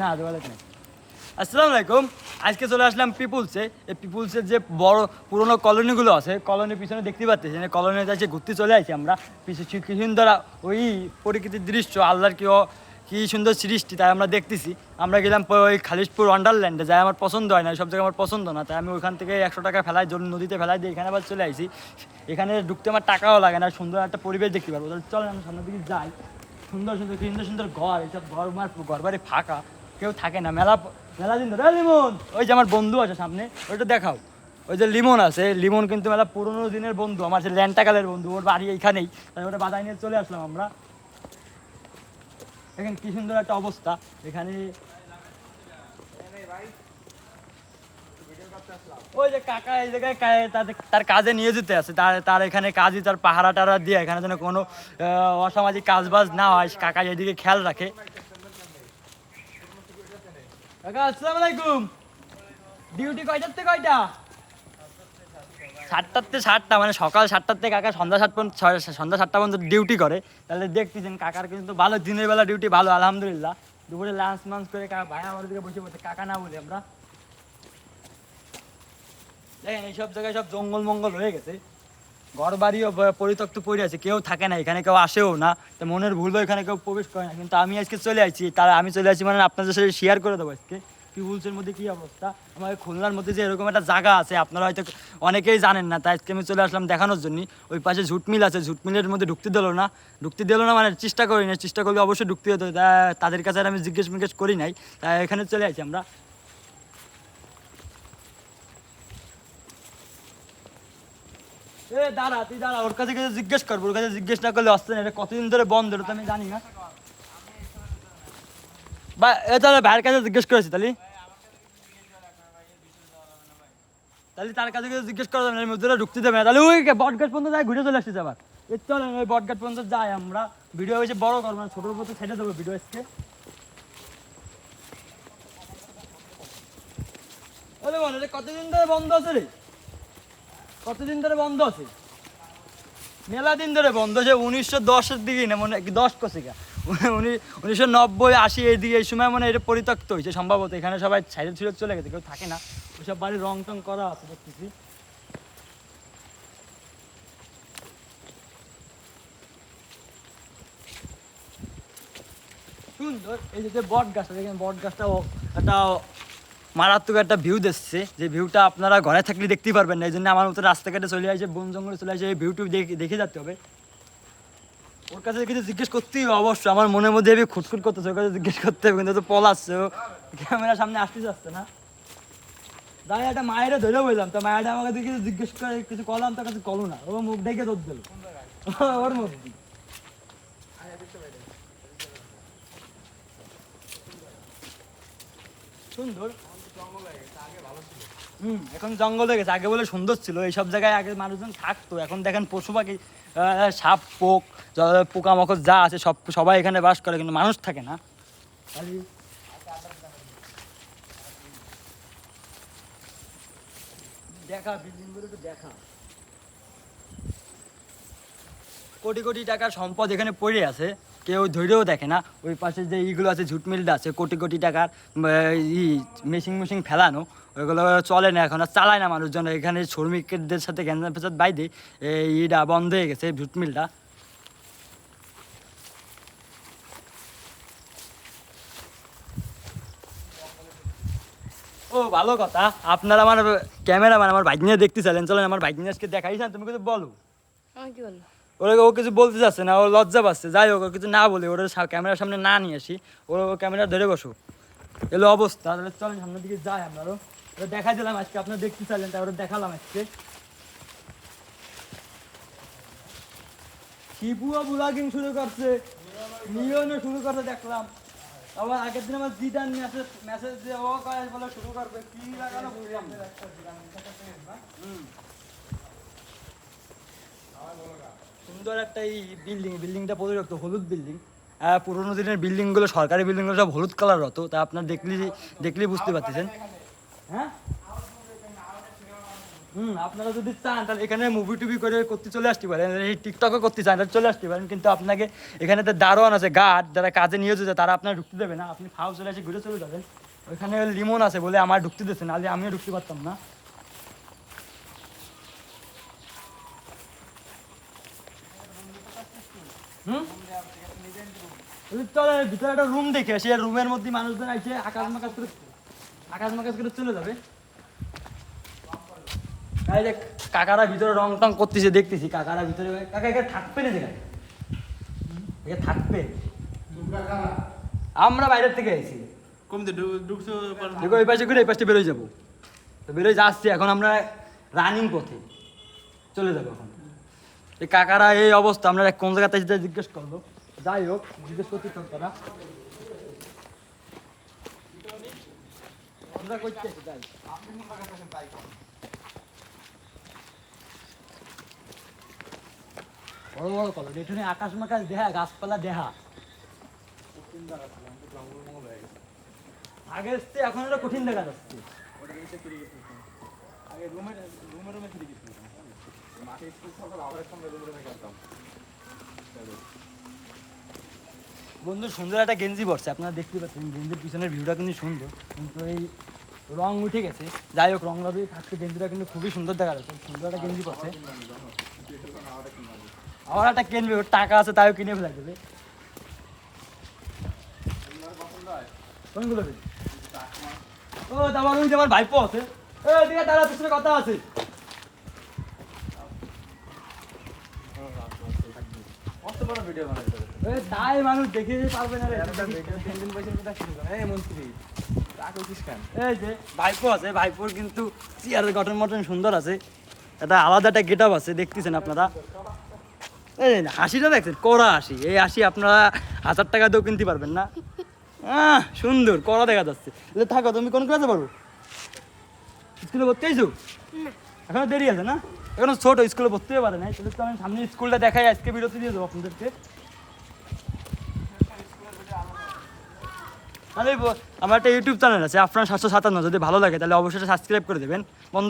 না আসসালামু আলাইকুম। আজকে চলে আসলাম পিপুলসে। এই পিপুলসের যে বড় পুরোনো কলোনিগুলো আছে, কলোনির পিছনে দেখতে পাচ্ছি কলোনির কাছে ঘুরতে চলে আসি আমরা। কি সুন্দর ওই প্রকৃতির দৃশ্য, আল্লাহর কি সুন্দর সৃষ্টি, তাই আমরা দেখতেছি। আমরা গেলাম ওই খালিশপুর ওয়ান্ডারল্যান্ডে, যাই আমার পছন্দ হয় না, সব জায়গায় আমার পছন্দ না, তাই আমি ওইখান থেকে 100 টাকা ফেলাই নদীতে ফেলাই দিয়ে এখানে আবার চলে আসি। এখানে ঢুকতে আমার টাকাও লাগে না, সুন্দর একটা পরিবেশ দেখতে পারবো। তাহলে চলেন আমি সামনের দিকে যাই। সুন্দর সুন্দর সুন্দর সুন্দর ঘর, এইসব ঘর বাড়ি ফাঁকা, কেউ থাকে না। মেলা মেলা দিন ধরে লিমন, ওই যে আমার বন্ধু আছে সামনে, ওইটা দেখাও। ওই যে লিমন আছে, লিমন কিন্তু মেলা পুরোনো দিনের বন্ধু, আমার যে ল্যান্টাকালের বন্ধু, ওর বাড়ি এইখানেই, তাই ওটা বাজায় নিয়ে চলে আসলাম আমরা। দেখেন কি সুন্দর একটা অবস্থা এখানে। ওই যে কাকা এই জায়গায় তার কাজে নিয়োজিত আছে, তার এখানে কাজই, তার পাহারা টাহারা দিয়ে এখানে যেন কোনো অসামাজিক কাজ বাজ না হয়, কাকা এদিকে খেয়াল রাখে। কাকা আসসালামু আলাইকুম। ডিউটি কয়টার থেকে কয়টা? 7টার থেকে 7টা, মানে সকাল 7টার থেকে কাকা সন্ধ্যা 7টা পর্যন্ত ডিউটি করে। তাহলে দেখতেছেন কাকার কিন্তু ভালো, দিনের বেলা ডিউটি ভালো আলহামদুলিল্লাহ। দুপুরে লাঞ্চ মাঞ্চ করে কাকা ভাই আমার দিকে বসে বসে, কাকা না বলি আমরা। দেখেন এইসব জায়গায় সব জঙ্গল মঙ্গল হয়ে গেছে, ঘর বাড়িও পরিত্যক্ত পড়ে আছে, কেউ থাকে না এখানে, কেউ আসেও না। তো মনের ভুলও এখানে কেউ প্রবেশ করে না, কিন্তু আমি আজকে চলে আসছি। আমি চলে আসছি মানে আপনাদের সাথে শেয়ার করে দেবো আজকে পিপুলসের মধ্যে কী অবস্থা। আমার খুলনার মধ্যে যে এরকম একটা জায়গা আছে, আপনারা হয়তো অনেকেই জানেন না, তাই আজকে আমি চলে আসলাম দেখানোর জন্য। ওই পাশে ঝুটমিল আছে, ঝুটমিলের মধ্যে ঢুকতে দিল না, মানে চেষ্টা করি না, চেষ্টা করলে অবশ্যই ঢুকতে হতো। তাদের কাছে আমি জিজ্ঞেস করি নাই, তাই এখানে চলে আসছি আমরা। এ দাঁড়া, তুই দাঁড়া, ওর কাছে কিছু জিজ্ঞেস করবো, ওর কাছে জিজ্ঞেস না করলে আসছে না। এটা কতদিন ধরে বন্ধ, এটা তো আমি জানি না। বা এ তাহলে ভাইয়ের কাছে জিজ্ঞেস করেছি, তাহলে তাহলে তার কাছে কিছু জিজ্ঞেস করা যাবে না, এর মধ্যে ঢুকতে দেবে না। তাহলে ওই বটগাছ পর্যন্ত যাই, ঘুরে চলে আসছে আবার। এ চলেন ওই বটগাছ পর্যন্ত যাই আমরা। ভিডিও হয়েছে বড় করবো না, ছোটোর মতো ছেড়ে দেবো ভিডিও আজকে। ওরে বল, এটা কতদিন ধরে বন্ধ আছে রে? কতদিন ধরে বন্ধ আছে? মেলা দিন ধরে বন্ধ আছে, 1910-এর দিকে না, মনে 10 কষিকা 1990-80 এই দিকে, এই সময় মানে এটা পরিত্যক্ত হয়েছে সম্ভবত। এখানে সবাই সাইডে ছিঁড়ে চলে গেছে, কেউ থাকে না। ওইসব বাড়ির রং টং করা আছে দেখতেছি। সুন্দর এই যে বট গাছটা দেখেন, বট গাছটাও একটা মারাত্মক একটা ভিউ দিচ্ছে, যে ভিউটা আপনারা ঘরে থাকলে দেখতে পারবেন না। এই জন্য আমার মতো রাস্তাঘাটে চলে আসে, বন জঙ্গলে চলে আসে, এই ভিউটি দেখে যেতে হবে। ওর কাছে কিছু জিজ্ঞেস করতেই হবে অবশ্যই, আমার মনের মধ্যে হেবি খুটখুট করতেছে, ওর কাছে জিজ্ঞেস করতে হবে, কিন্তু তো পলাচ্ছে, ও ক্যামেরার সামনে আসতে যাচ্ছে না। দাঁড়িয়ে একটা মায়েরা ধরে বললাম, তো মায়েরা আমাকে কিছু জিজ্ঞেস করে, কিছু করলাম, তার কাছে কলো না, ও মুখ ঢেকে দৌড় দিল ওর মুখ। সুন্দর, এখন জঙ্গল হয়ে গেছে, আগে বলে সুন্দর ছিল। এইসব জায়গায় আগে মানুষজন থাকতো, এখন দেখেন পশু পাখি, সাপ পোকামাকড় যা আছে সবাই এখানে বাস করে, কিন্তু মানুষ থাকে না। দেখা বিল্ডিংগুলো একটু দেখা, কোটি কোটি টাকার সম্পদ এখানে পড়ে আছে, কেউ ধৈর্যও দেখে না। ওই পাশে যে ইগুলো আছে, ঝুটমিলটা আছে, কোটি কোটি টাকার মেশিন ফেলানো, ওইগুলো চলে না এখন, আর চালায় না মানুষজন। এখানে শ্রমিকদের সাথে গ্যাঞ্জাম ফেসাদ বাইরে ইটা বন্ধ হয়ে গেছে, ঝুটমিলটা। ও ভালো কথা, আপনারা আমার ক্যামেরাম্যান, আমার বাইক নিয়ে দেখতে চাইলেন, চলেন আমার বাইক নিয়ে আজকে দেখাই না, তুমি কিছু বলো। ওরা ও কিছু বলতে চাচ্ছে না, ও লজ্জা পাচ্ছে। যাই হোক, কিছু না বলে ওরা ক্যামেরার সামনে না নিয়ে আসি, ওরা ক্যামেরা ধরে বসো, এলো অবস্থা। তাহলে চলেন সামনের দিকে যাই আমারও। ওরা দেখা দিলাম আজকে, আপনারা দেখতে চাইলেন তাই ওরা দেখালাম আজকে। শিবুও ব্লগিং শুরু করছে, নিয়নও শুরু করতে দেখলাম। আবার আগের দিন আমার জিদান মেসেজ দিয়ে ও কয়েক বলে শুরু করবে, কি লাগানো বুঝলাম। সুন্দর একটা এই বিল্ডিংটা পরিত্যক্ত, হলুদ বিল্ডিং। পুরোনো দিনের বিল্ডিংগুলো, সরকারি বিল্ডিংগুলো সব হলুদ কালার হতো, তা আপনার দেখলেই বুঝতে পারতেছেন। হ্যাঁ আপনারা যদি চান তাহলে এখানে মুভি টুভি করে করতে চলে আসতে পারেন, এই টিকটকও করতে চান তাহলে চলে আসতে পারেন, কিন্তু আপনাকে এখানে তো দারোয়ান আছে, গার্ড যারা কাজে নিয়োজিত, তারা আপনার ঢুকতে দেবে না। আপনি ফাও চলে এসে ঘুরে চলে যাবেন। ওইখানে লিমন আছে বলে আমার ঢুকতে দিচ্ছে, নাহলে আমিও ঢুকতে পারতাম না। চলে ভিতরে একটা রুম দেখে সে রুমের মধ্যে মানুষজন আছে আকাশ মাকাশ করে চলে যাবে। এই যে কাকারা ভিতরে রং টং করতেছে দেখতেছি, কাকারা ভিতরে কাকা এখানে থাকবে না, যেখানে এখানে থাকবে। আমরা বাইরের থেকে এসেছি, দেখো এই পাশে ঘুরে এই পাশে বেরোয় যাবো, তো বেরোয় যাচ্ছি এখন আমরা রানিং পথে চলে যাবো। এখন এই কাকারা এই অবস্থা, আমরা কোন জায়গাতে জিজ্ঞেস করলো, যাই হোক জিজ্ঞেস করতে তারা আমরা করতে যাই। বড় বড় কলম এখানে আকাশ মাকাশ দেহা, গাছপালা দেহা, আগে এসছে এখন এটা কঠিন দেখা যাচ্ছে। বন্ধু সুন্দর একটা গেঞ্জি পড়ছে, আপনারা দেখতে পাচ্ছেন গেঞ্জির পিছনের ভিউটা কিন্তু সুন্দর, কিন্তু এই রং উঠে গেছে। যাই হোক, রং যদি থাকতে গেঞ্জিটা কিন্তু খুবই সুন্দর দেখা যাচ্ছে, সুন্দর একটা গেঞ্জি পড়ছে। আমার একটা কিনবে, ওর টাকা আছে তাইও কিনে ফেলা দেবে। কোনগুলো ও তারপর ওই যে আমার ভাইপো আছে, এদিকে তারা পিছনে কথা আছে। তাই মানুষ দেখে পারবে না রে, এই যে ভাইপো আছে, ভাইপোর কিন্তু চেয়ারের গঠন মটন সুন্দর আছে, একটা আলাদা একটা গেট আপ আছে, দেখতেছেন আপনারা। এই হাসিটা দেখছেন, কড়া হাসি, এই হাসি আপনারা 1000 টাকা দিয়েও কিনতে পারবেন না। সুন্দর কড়া দেখা যাচ্ছে। থাকো, তুমি কোন ক্লাসে পারো? স্কুলে ভর্তি হয়েছো? এখনো দেরি আছে না, এখনো ছোট, স্কুলে ভর্তি হতে পারে না। তাহলে তো আমি সামনে স্কুলটা দেখাই, আজকে বিরতি দিয়ে দেবো আপনাদেরকে। তাহলে আমার একটা ইউটিউব চ্যানেল আছে, আপনার 757, যদি ভালো লাগে তাহলে অবশ্যই সাবস্ক্রাইব করে দেবেন। বন্ধ